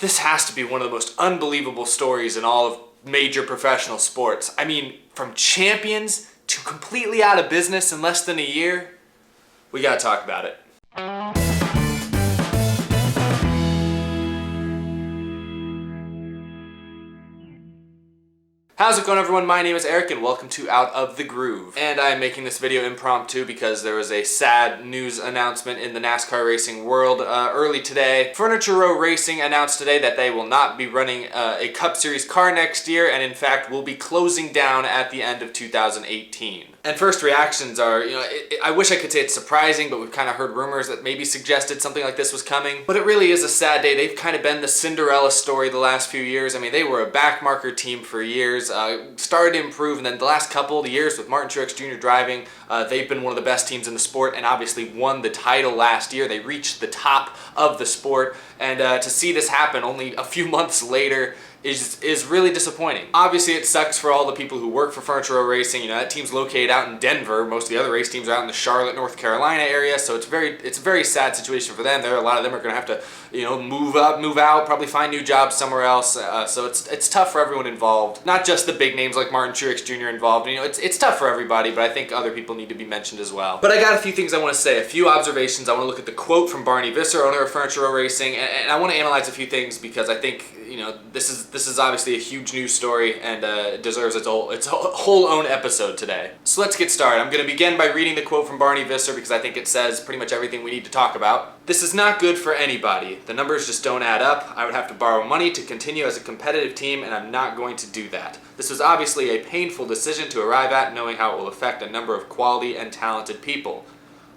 This has to be one of the most unbelievable stories in all of major professional sports. I mean, from champions to completely out of business in less than a year. We gotta talk about it. How's it going, everyone? My name is Eric and welcome to Out of the Groove. And I'm making this video impromptu because there was a sad news announcement in the NASCAR racing world early today. Furniture Row Racing announced today that they will not be running a Cup Series car next year and in fact will be closing down at the end of 2018. And first reactions are, I wish I could say it's surprising, but we've kind of heard rumors that maybe suggested something like this was coming. But it really is a sad day. They've kind of been the Cinderella story the last few years. I mean, they were a backmarker team for years, started to improve, and then the last couple of years with Martin Truex Jr. driving, they've been one of the best teams in the sport and obviously won the title last year. They reached the top of the sport, and to see this happen only a few months later is really disappointing. Obviously, it sucks for all the people who work for Furniture Row Racing. That team's located out in Denver. Most of the other race teams are out in the Charlotte, North Carolina area, so it's a very sad situation for them. A lot of them are going to have to, move out, probably find new jobs somewhere else. So it's tough for everyone involved. Not just the big names like Martin Truex Jr. involved. It's tough for everybody, but I think other people need to be mentioned as well. But I got a few things I want to say, a few observations. I want to look at the quote from Barney Visser, owner of Furniture Row Racing, and I want to analyze a few things because I think this is obviously a huge news story and it deserves its whole own episode today. So let's get started. I'm going to begin by reading the quote from Barney Visser because I think it says pretty much everything we need to talk about. "This is not good for anybody. The numbers just don't add up. I would have to borrow money to continue as a competitive team and I'm not going to do that. This was obviously a painful decision to arrive at, knowing how it will affect a number of quality and talented people.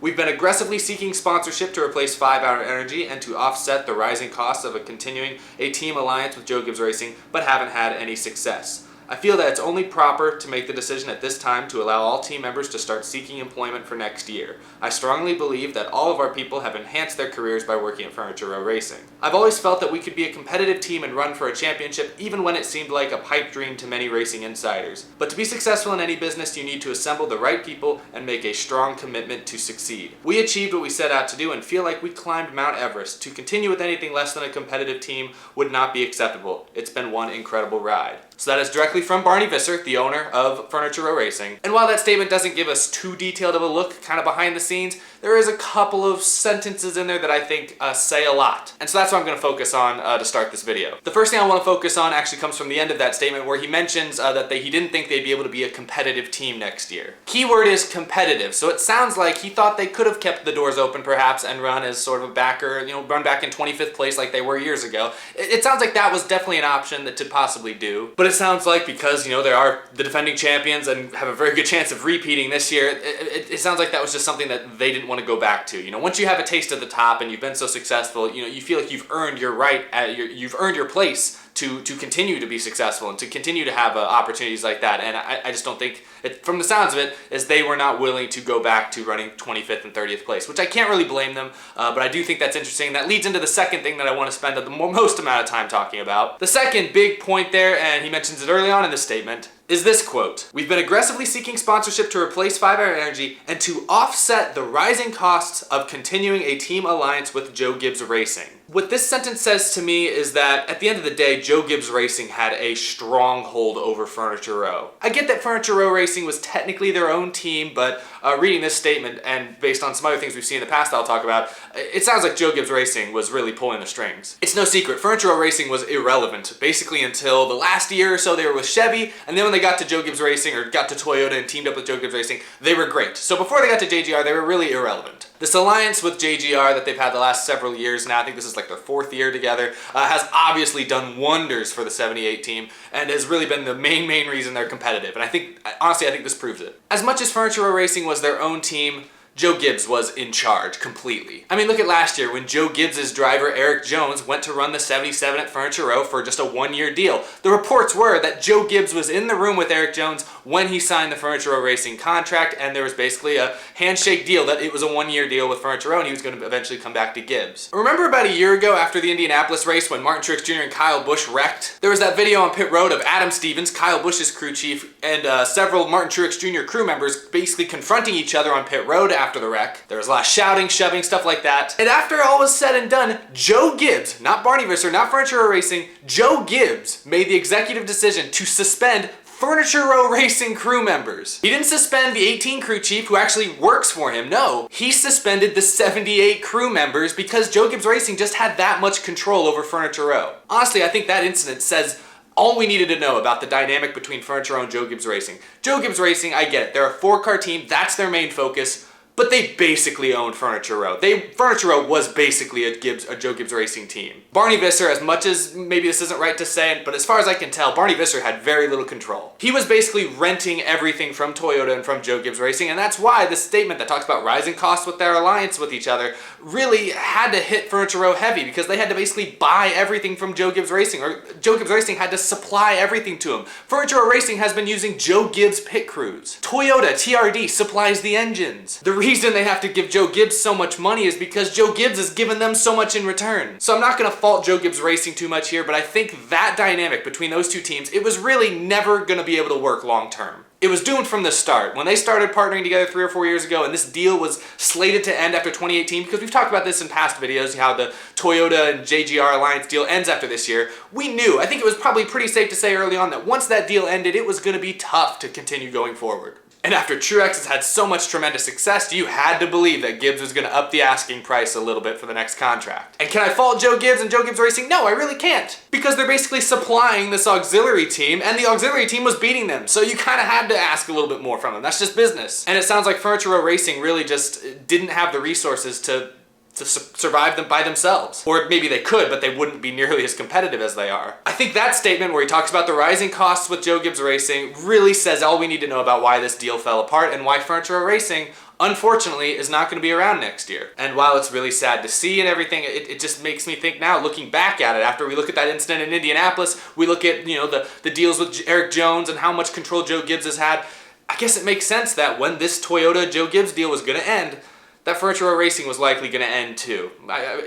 We've been aggressively seeking sponsorship to replace 5-Hour Energy and to offset the rising costs of continuing a team alliance with Joe Gibbs Racing, but haven't had any success. I feel that it's only proper to make the decision at this time to allow all team members to start seeking employment for next year. I strongly believe that all of our people have enhanced their careers by working at Furniture Row Racing. I've always felt that we could be a competitive team and run for a championship even when it seemed like a pipe dream to many racing insiders. But to be successful in any business, you need to assemble the right people and make a strong commitment to succeed. We achieved what we set out to do and feel like we climbed Mount Everest. To continue with anything less than a competitive team would not be acceptable. It's been one incredible ride." So that is directly from Barney Visser, the owner of Furniture Row Racing. And while that statement doesn't give us too detailed of a look kind of behind the scenes, there is a couple of sentences in there that I think say a lot. And so that's what I'm going to focus on to start this video. The first thing I want to focus on actually comes from the end of that statement where he mentions that he didn't think they'd be able to be a competitive team next year. Keyword is competitive. So it sounds like he thought they could have kept the doors open perhaps and run as sort of a backer, run back in 25th place like they were years ago. It sounds like that was definitely an option to possibly do. But it sounds like because, they are the defending champions and have a very good chance of repeating this year, it sounds like that was just something that they didn't want to go back to. Once you have a taste at the top and you've been so successful, you feel like you've earned your right, you've earned your place to continue to be successful and to continue to have opportunities like that. And I just don't think, from the sounds of it, is they were not willing to go back to running 25th and 30th place, which I can't really blame them, but I do think that's interesting. That leads into the second thing that I want to spend the most amount of time talking about. The second big point there, and he mentions it early on in the statement, is this quote: "We've been aggressively seeking sponsorship to replace 5-Hour Energy and to offset the rising costs of continuing a team alliance with Joe Gibbs Racing." What this sentence says to me is that at the end of the day, Joe Gibbs Racing had a stronghold over Furniture Row. I get that Furniture Row Racing was technically their own team, but reading this statement and based on some other things we've seen in the past I'll talk about, it sounds like Joe Gibbs Racing was really pulling the strings. It's no secret, Furniture Row Racing was irrelevant basically until the last year or so. They were with Chevy, and then when they got to Joe Gibbs Racing, or got to Toyota and teamed up with Joe Gibbs Racing, they were great. So before they got to JGR, they were really irrelevant. This alliance with JGR that they've had the last several years now, I think this is like their 4th year together, has obviously done wonders for the 78 team and has really been the main reason they're competitive. And honestly, I think this proves it. As much as Furniture Row Racing was their own team, Joe Gibbs was in charge completely. I mean, look at last year when Joe Gibbs' driver Eric Jones went to run the 77 at Furniture Row for just a 1-year deal. The reports were that Joe Gibbs was in the room with Eric Jones when he signed the Furniture Row Racing contract, and there was basically a handshake deal that it was a 1-year deal with Furniture Row and he was going to eventually come back to Gibbs. Remember about a year ago after the Indianapolis race when Martin Truex Jr. and Kyle Busch wrecked? There was that video on pit road of Adam Stevens, Kyle Busch's crew chief, and several Martin Truex Jr. crew members basically confronting each other on pit road after the wreck. There was a lot of shouting, shoving, stuff like that. And after all was said and done, Joe Gibbs, not Barney Visser, not Furniture Row Racing, Joe Gibbs made the executive decision to suspend Furniture Row Racing crew members. He didn't suspend the 18 crew chief who actually works for him, no. He suspended the 78 crew members because Joe Gibbs Racing just had that much control over Furniture Row. Honestly, I think that incident says all we needed to know about the dynamic between Furniture Row and Joe Gibbs Racing. Joe Gibbs Racing, I get it, they're a 4-car team, that's their main focus, but they basically owned Furniture Row. Furniture Row was basically a Joe Gibbs Racing team. Barney Visser, as much as maybe this isn't right to say, but as far as I can tell, Barney Visser had very little control. He was basically renting everything from Toyota and from Joe Gibbs Racing, and that's why this statement that talks about rising costs with their alliance with each other really had to hit Furniture Row heavy, because they had to basically buy everything from Joe Gibbs Racing, or Joe Gibbs Racing had to supply everything to him. Furniture Row Racing has been using Joe Gibbs pit crews. Toyota, TRD, supplies the engines. The reason they have to give Joe Gibbs so much money is because Joe Gibbs has given them so much in return. So I'm not gonna fault Joe Gibbs Racing too much here, but I think that dynamic between those two teams, it was really never gonna be able to work long term. It was doomed from the start. When they started partnering together 3 or 4 years ago, and this deal was slated to end after 2018, because we've talked about this in past videos, how the Toyota and JGR Alliance deal ends after this year, we knew, I think it was probably pretty safe to say early on, that once that deal ended, it was gonna be tough to continue going forward. And after Truex has had so much tremendous success, you had to believe that Gibbs was going to up the asking price a little bit for the next contract. And can I fault Joe Gibbs and Joe Gibbs Racing? No, I really can't. Because they're basically supplying this auxiliary team, and the auxiliary team was beating them. So you kind of had to ask a little bit more from them. That's just business. And it sounds like Furniture Row Racing really just didn't have the resources to survive them by themselves. Or maybe they could, but they wouldn't be nearly as competitive as they are. I think that statement where he talks about the rising costs with Joe Gibbs Racing really says all we need to know about why this deal fell apart and why Furniture Row Racing, unfortunately, is not going to be around next year. And while it's really sad to see and everything, it just makes me think now, looking back at it, after we look at that incident in Indianapolis, we look at, you know, the deals with Eric Jones and how much control Joe Gibbs has had, I guess it makes sense that when this Toyota Joe Gibbs deal was going to end, that Furniture Row Racing was likely going to end too.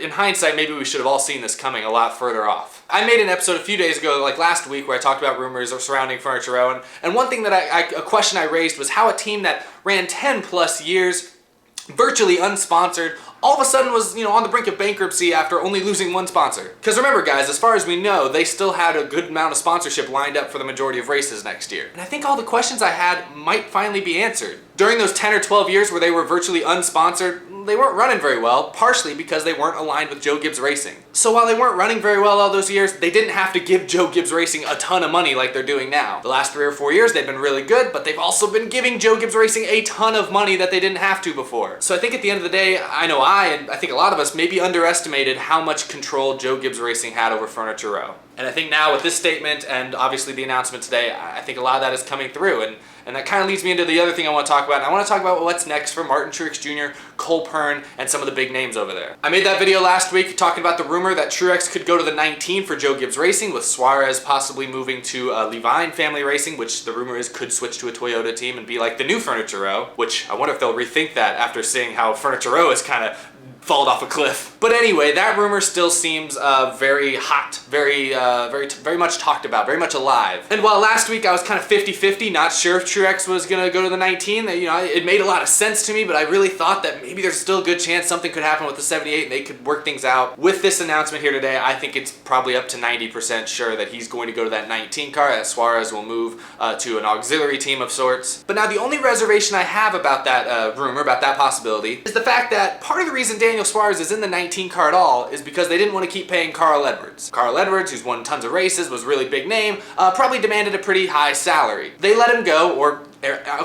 In hindsight, maybe we should have all seen this coming a lot further off. I made an episode a few days ago, like last week, where I talked about rumors surrounding Furniture Row, and one thing that a question I raised was how a team that ran 10 plus years, virtually unsponsored, all of a sudden was, you know, on the brink of bankruptcy after only losing one sponsor. Because remember guys, as far as we know, they still had a good amount of sponsorship lined up for the majority of races next year. And I think all the questions I had might finally be answered. During those 10 or 12 years where they were virtually unsponsored, they weren't running very well, partially because they weren't aligned with Joe Gibbs Racing. So while they weren't running very well all those years, they didn't have to give Joe Gibbs Racing a ton of money like they're doing now. The last 3 or 4 years they've been really good, but they've also been giving Joe Gibbs Racing a ton of money that they didn't have to before. So I think at the end of the day, I know and I think a lot of us maybe underestimated how much control Joe Gibbs Racing had over Furniture Row. And I think now with this statement and obviously the announcement today, I think a lot of that is coming through. And that kind of leads me into the other thing I want to talk about. And I want to talk about what's next for Martin Truex Jr., Cole Pearn, and some of the big names over there. I made that video last week talking about the rumor that Truex could go to the 19 for Joe Gibbs Racing, with Suarez possibly moving to Levine Family Racing, which the rumor is could switch to a Toyota team and be like the new Furniture Row, which I wonder if they'll rethink that after seeing how Furniture Row is kind of fallen off a cliff. But anyway, that rumor still seems very hot, very much talked about, very much alive. And while last week I was kind of 50-50, not sure if Truex was gonna go to the 19, that, you know, it made a lot of sense to me, but I really thought that maybe there's still a good chance something could happen with the 78 and they could work things out. With this announcement here today, I think it's probably up to 90% sure that he's going to go to that 19 car, that Suarez will move to an auxiliary team of sorts. But now the only reservation I have about that rumor, about that possibility, is the fact that part of the reason Daniel Suarez is in the 19 car at all is because they didn't want to keep paying Carl Edwards. Carl Edwards, who's won tons of races, was a really big name, probably demanded a pretty high salary. They let him go, or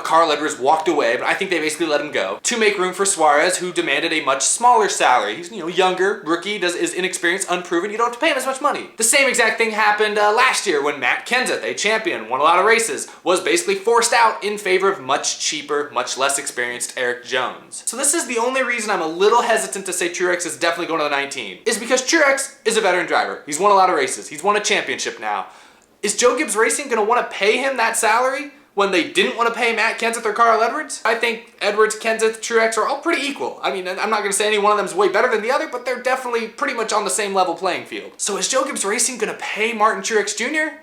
Carl Edwards walked away, but I think they basically let him go to make room for Suarez, who demanded a much smaller salary. He's, you know, younger, rookie, is inexperienced, unproven. You don't have to pay him as much money. The same exact thing happened last year when Matt Kenseth, a champion, won a lot of races, was basically forced out in favor of much cheaper, much less experienced Eric Jones. So this is the only reason I'm a little hesitant to say Truex is definitely going to the 19, is because Truex is a veteran driver. He's won a lot of races. He's won a championship now. Is Joe Gibbs Racing going to want to pay him that salary when they didn't want to pay Matt Kenseth or Carl Edwards? I think Edwards, Kenseth, Truex are all pretty equal. I mean, I'm not going to say any one of them is way better than the other, but they're definitely pretty much on the same level playing field. So is Joe Gibbs Racing going to pay Martin Truex Jr.?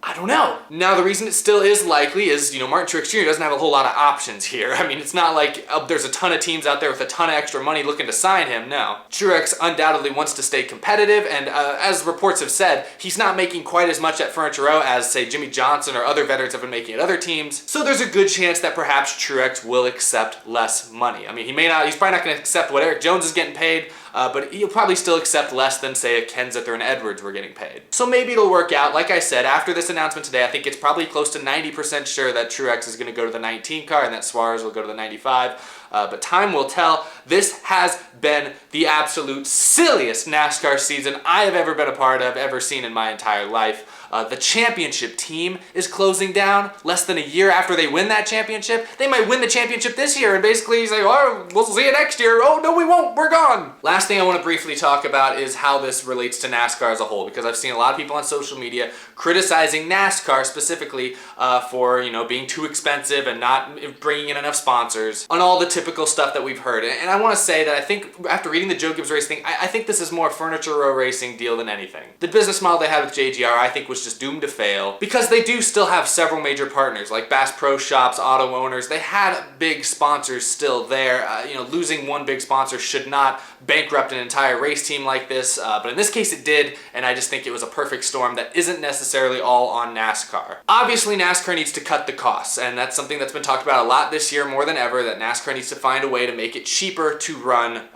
I don't know. Now, the reason it still is likely is, Martin Truex Jr. doesn't have a whole lot of options here. I mean, it's not like there's a ton of teams out there with a ton of extra money looking to sign him, no. Truex undoubtedly wants to stay competitive, and as reports have said, he's not making quite as much at Furniture Row as, say, Jimmy Johnson or other veterans have been making at other teams, so there's a good chance that perhaps Truex will accept less money. I mean, he's probably not going to accept what Eric Jones is getting paid, but he'll probably still accept less than, say, a Kenseth or an Edwards were getting paid. So maybe it'll work out. Like I said, after this announcement today, I think it's probably close to 90% sure that Truex is going to go to the 19 car and that Suarez will go to the 95. But time will tell. This has been the absolute silliest NASCAR season I have ever been a part of, ever seen in my entire life. The championship team is closing down less than a year after they win that championship. They might win the championship this year and basically say, oh, we'll see you next year. Oh, no, we won't. We're gone. Last thing I want to briefly talk about is how this relates to NASCAR as a whole, because I've seen a lot of people on social media criticizing NASCAR specifically for, being too expensive and not bringing in enough sponsors on all the typical stuff that we've heard. And I want to say that I think after reading the Joe Gibbs race thing, I think this is more a Furniture Row Racing deal than anything. The business model they had with JGR, I think, was just doomed to fail because they do still have several major partners like Bass Pro Shops, auto owners. They had big sponsors still there. Losing one big sponsor should not bankrupt an entire race team like this, but in this case it did, and I just think it was a perfect storm that isn't necessarily all on NASCAR. Obviously, NASCAR needs to cut the costs, and that's something that's been talked about a lot this year more than ever, that NASCAR needs to find a way to make it cheaper to run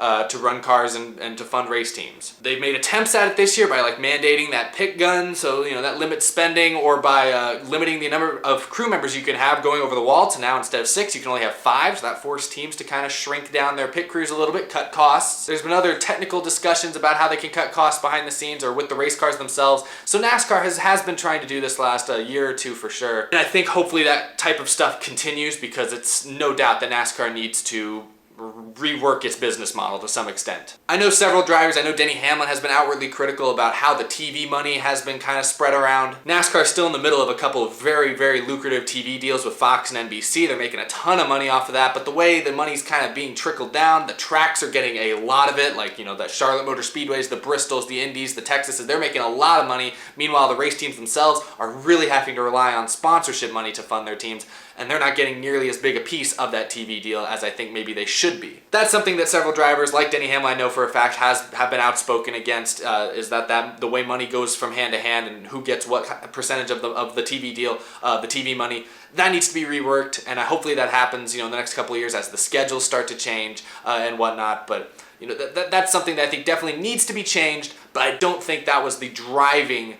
cars and to fund race teams. They've made attempts at it this year by mandating that pick gun, so that limits spending, or by limiting the number of crew members you can have going over the wall to now instead of 6, you can only have 5, so that forced teams to kind of shrink down their pit crews a little bit, cut costs. There's been other technical discussions about how they can cut costs behind the scenes or with the race cars themselves, so NASCAR has been trying to do this last year or two for sure, and I think hopefully that type of stuff continues because it's no doubt that NASCAR needs to rework its business model to some extent. I know several drivers, I know Denny Hamlin has been outwardly critical about how the TV money has been kind of spread around. NASCAR is still in the middle of a couple of very, very lucrative TV deals with Fox and NBC. They're making a ton of money off of that, but the way the money's kind of being trickled down, the tracks are getting a lot of it, the Charlotte Motor Speedways, the Bristols, the Indies, the Texases, they're making a lot of money. Meanwhile, the race teams themselves are really having to rely on sponsorship money to fund their teams, and they're not getting nearly as big a piece of that TV deal as I think maybe they should be. That's something that several drivers, like Denny Hamlin, I know for a fact, have been outspoken against, is that the way money goes from hand to hand and who gets what percentage of the TV deal, the TV money, that needs to be reworked, and hopefully that happens, in the next couple of years as the schedules start to change and whatnot, but that's something that I think definitely needs to be changed, but I don't think that was the driving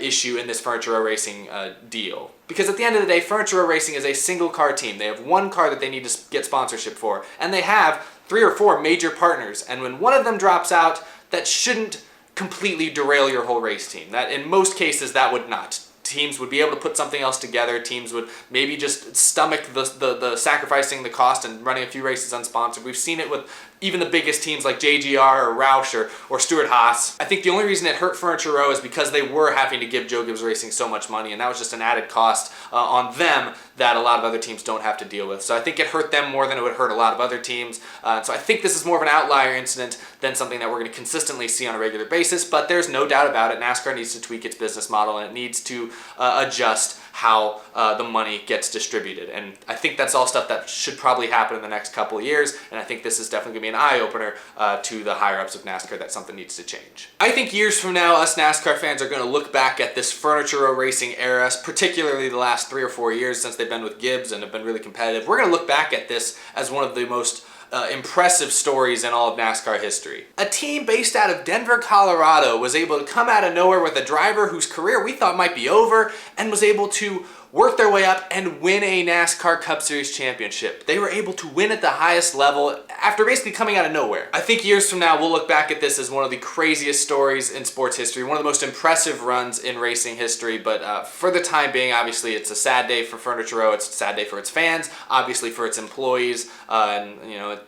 issue in this Furniture Row Racing deal. Because at the end of the day, Furniture Row Racing is a single car team. They have one car that they need to get sponsorship for, and they have 3 or 4 major partners, and when one of them drops out, that shouldn't completely derail your whole race team. That in most cases that would not. Teams would be able to put something else together. Teams would maybe just stomach the sacrificing the cost and running a few races unsponsored. We've seen it with even the biggest teams like JGR or Roush or Stewart Haas. I think the only reason it hurt Furniture Row is because they were having to give Joe Gibbs Racing so much money, and that was just an added cost on them that a lot of other teams don't have to deal with. So I think it hurt them more than it would hurt a lot of other teams. So I think this is more of an outlier incident than something that we're going to consistently see on a regular basis, but there's no doubt about it. NASCAR needs to tweak its business model, and it needs to adjust how the money gets distributed. And I think that's all stuff that should probably happen in the next couple of years, and I think this is definitely going to be an eye-opener to the higher-ups of NASCAR that something needs to change. I think years from now, us NASCAR fans are going to look back at this Furniture Row Racing era, particularly the last 3 or 4 years since they've been with Gibbs and have been really competitive. We're going to look back at this as one of the most impressive stories in all of NASCAR history. A team based out of Denver, Colorado was able to come out of nowhere with a driver whose career we thought might be over and was able to work their way up and win a NASCAR Cup Series championship. They were able to win at the highest level after basically coming out of nowhere. I think years from now we'll look back at this as one of the craziest stories in sports history, one of the most impressive runs in racing history, but for the time being, obviously it's a sad day for Furniture Row, it's a sad day for its fans, obviously for its employees, and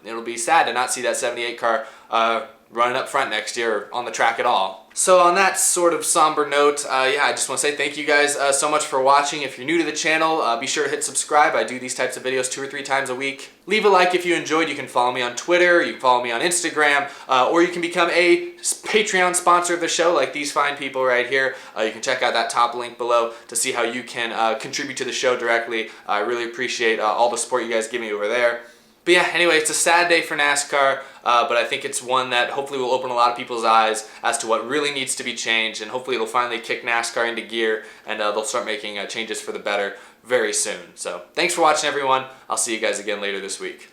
it'll be sad to not see that 78 car running up front next year or on the track at all. So on that sort of somber note, yeah, I just want to say thank you guys so much for watching. If you're new to the channel, be sure to hit subscribe. I do these types of videos 2 or 3 times a week. Leave a like if you enjoyed. You can follow me on Twitter, you can follow me on Instagram, or you can become a Patreon sponsor of the show like these fine people right here. You can check out that top link below to see how you can contribute to the show directly. I really appreciate all the support you guys give me over there. But yeah, anyway, it's a sad day for NASCAR, but I think it's one that hopefully will open a lot of people's eyes as to what really needs to be changed, and hopefully it'll finally kick NASCAR into gear, and they'll start making changes for the better very soon. So thanks for watching, everyone. I'll see you guys again later this week.